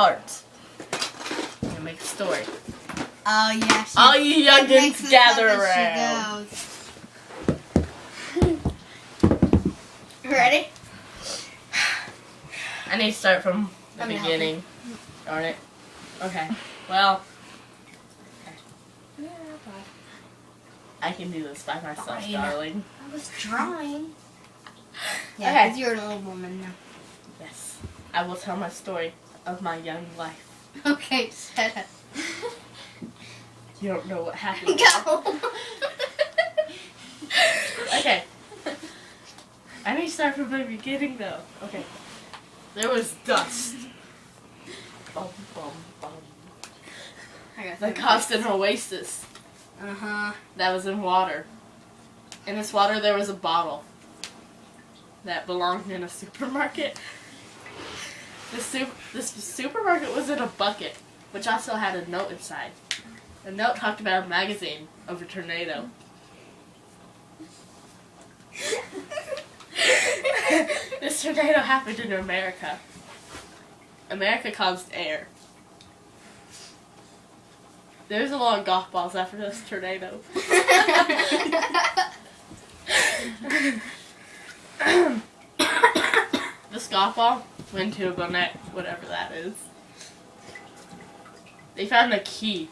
cards. I'm gonna make a story. Oh yeah. All you youngins gather around. Ready? I need to start from the I'm gonna beginning. Darn it. Okay. Well. I can do this by myself, darling. I was drawing. Yeah, Okay. because you're an old woman now. Yes. I will tell my story of my young life. Okay, shut up. You don't know what happened. Go. Okay. I need to start from the beginning, though. Okay. There was dust. Bum, bum, bum. That caused an oasis. Uh-huh. That was in water. In this water, there was a bottle that belonged in a supermarket. This supermarket was in a bucket, which also had a note inside. The note talked about a magazine of a tornado. This tornado happened in America. America caused air. There's a lot of golf balls after this tornado. This golf ball went to a bonnet, whatever that is. They found a key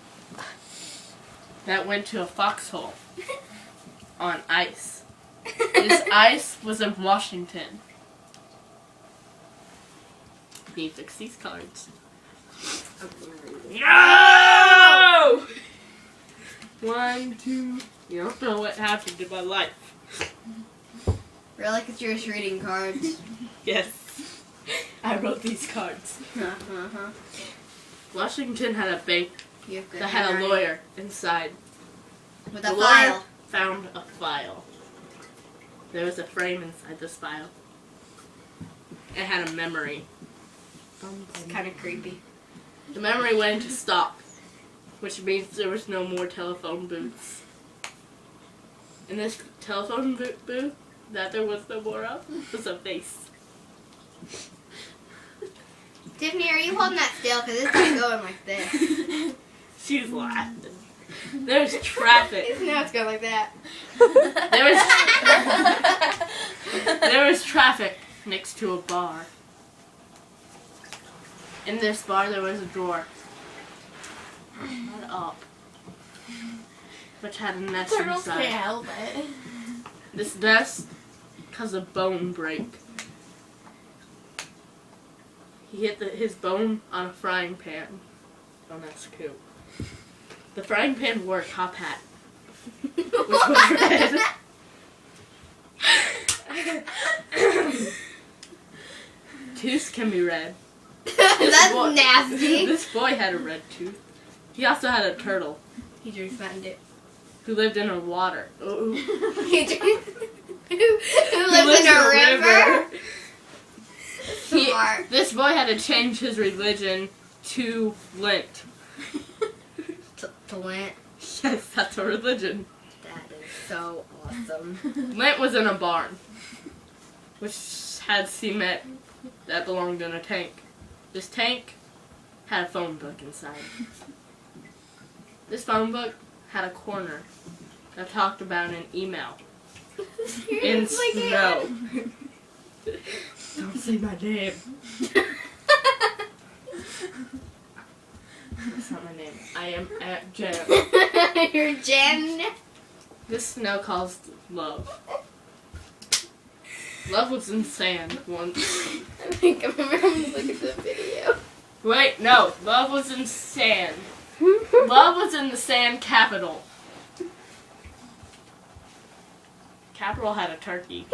that went to a foxhole on ice. This ice was in Washington. Can you fix these cards? No! 1, 2. You don't know what happened in my life. Really? Because you're just reading cards. Yes. I wrote these cards. Uh-huh. Washington had a bank You have good that had a handwriting. lawyer inside. With The a lawyer file. found a file. There was a frame inside this file. It had a memory. It's kind of creepy. The memory went into stop, which means there was no more telephone booths. In this telephone booth that there was no more of was a face. Tiffany, are you holding that still? Because it's not going like this. She's laughing. There's traffic. Now it's going like that. There was traffic next to a bar. In this bar there was a drawer. Not up. Which had a nest Turtles inside. can't help it. This nest caused a bone break. He hit his bone on a frying pan. Oh, that's cool. The frying pan wore a top hat, which was red. Tooths can be red. That's nasty. This boy had a red tooth. He also had a turtle He drew found it. who lived in a water. Ooh. He drew, who lives in a river? Smart. This boy had to change his religion to Lent. To Lent. Yes, that's a religion. That is so awesome. Lent was in a barn, which had cement that belonged in a tank. This tank had a phone book inside. This phone book had a corner that talked about an email in snow. Don't say my name. That's not my name. I am at Jen. You're Jen. This snow caused love. Love was in sand once. I think I'm gonna look at the video. Wait, no. Love was in sand. Love was in the sand capital. Capital had a turkey.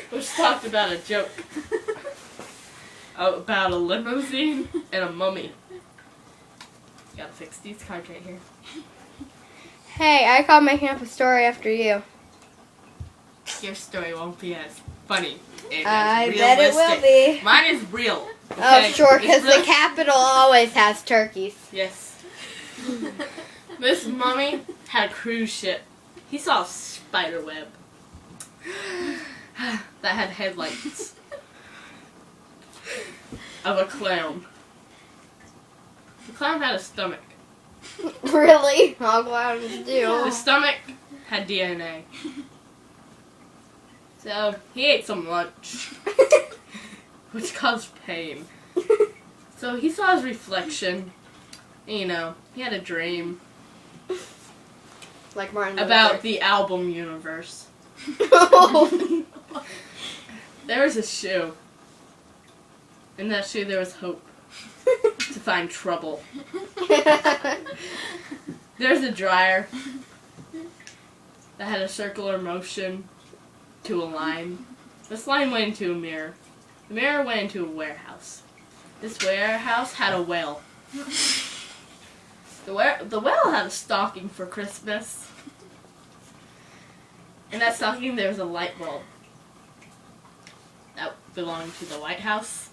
Which talked about a joke. About a limousine and a mummy. Gotta fix these cards right here. Hey, I called making up a story after you. Your story won't be as funny and I as bet it will realistic. be. Mine is real. Oh, Okay? sure, It's because really- the capital always has turkeys. Yes. This mummy had a cruise ship. He saw a spider web that had headlights. of a clown. The clown had a stomach. Really? All clowns do. The stomach had DNA. So he ate some lunch, which caused pain. So he saw his reflection. You know, he had a dream Like Martin about the album universe. There was a shoe. In that shoe there was hope to find trouble. There's a dryer that had a circular motion to a line. This line went into a mirror. The mirror went into a warehouse. This warehouse had a whale. The whale had a stocking for Christmas. In that stocking there was a light bulb that belonged to the White House.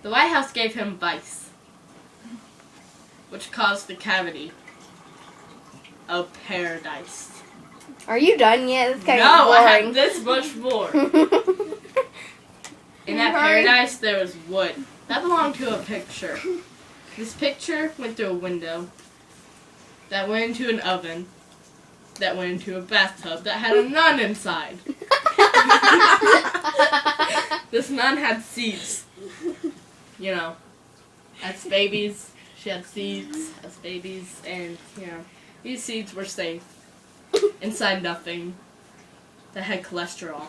The White House gave him vice, which caused the cavity of paradise. Are you done yet? That's kind No, of boring. I have this much more. In that paradise, there was wood. That belonged to a picture. This picture went through a window. That went into an oven. That went into a bathtub that had a nun inside. This nun had seeds. You know, as babies, she had seeds as babies, and, you know, these seeds were safe. Inside nothing that had cholesterol.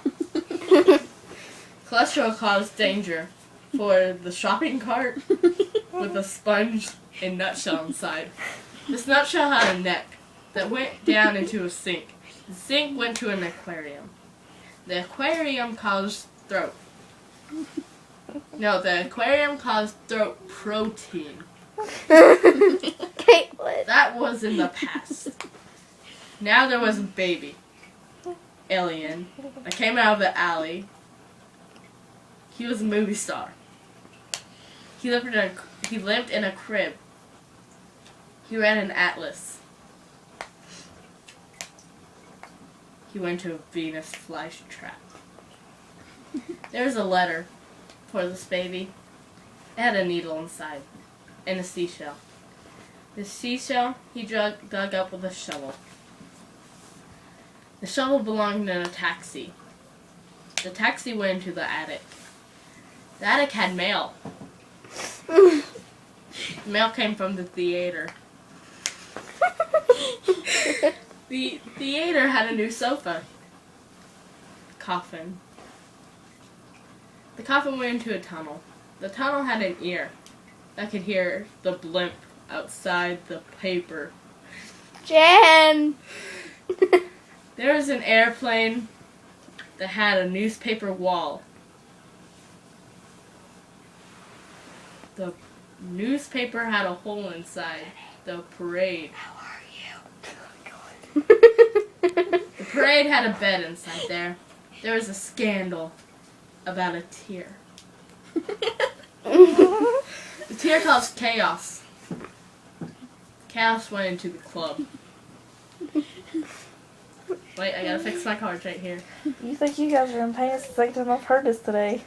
Cholesterol caused danger for the shopping cart with a sponge and nutshell inside. This nutshell had a neck that went down into a sink. The sink went to an aquarium. The aquarium caused throat. No, the aquarium caused throat protein. Caitlin. That was in the past. Now there was a baby alien that came out of the alley. He was a movie star. He lived in a crib. He read an atlas. He went to a Venus flytrap. There was a letter for this baby. It had a needle inside and a seashell. The seashell he dug up with a shovel. The shovel belonged in a taxi. The taxi went into the attic. The attic had mail. The mail came from the theater. The theater had a new sofa. Coffin. The coffin went into a tunnel. The tunnel had an ear that could hear the blimp outside the paper. Jen! There was an airplane that had a newspaper wall. The newspaper had a hole inside the parade. How are you? The parade had a bed inside there. There was a scandal about a tear. The tear caused chaos. Chaos went into the club. Wait, I gotta fix my cards right here. You think you guys are in pain? It's the second time I've heard this today.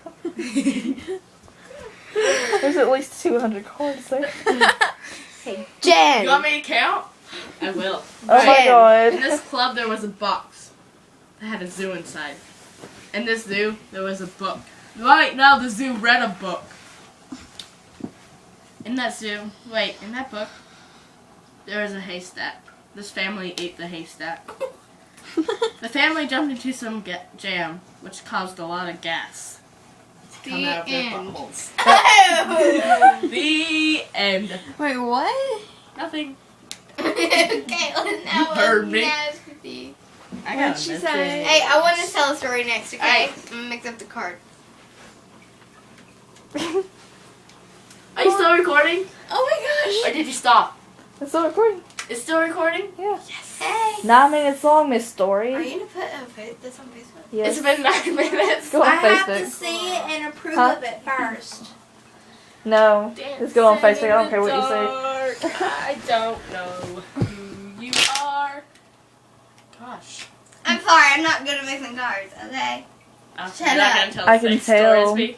There's at least 200 cards there. Hey, Jen! You want me to count? I will. Oh my god. In this club there was a box that had a zoo inside. In this zoo there was a book. Right now the zoo read a book. In that book there was a haystack. This family ate the haystack. The family jumped into some jam, which caused a lot of gas to come out of their buttholes. The end. Wait, what? Nothing. Caitlin, that was heard me. nasty. I got What'd she say? Hey, I want to tell a story next, okay? Alright. I'm gonna mix up the card. Are you still recording? Oh my gosh! Or did you stop? It's still recording. It's still recording? Yeah. Yes. Hey! 9 minutes long, Miss Story. Are you gonna put this on Facebook? Yes. It's been 9 minutes. Go on I have Facebook. to see it and approve Huh? of it first. No. Just go on Facebook. I don't care what you say. say. I don't know who you are. Gosh. I'm sorry, I'm not good at mixing cards, okay? You're Shut not up. gonna tell I the can same story as tell. me?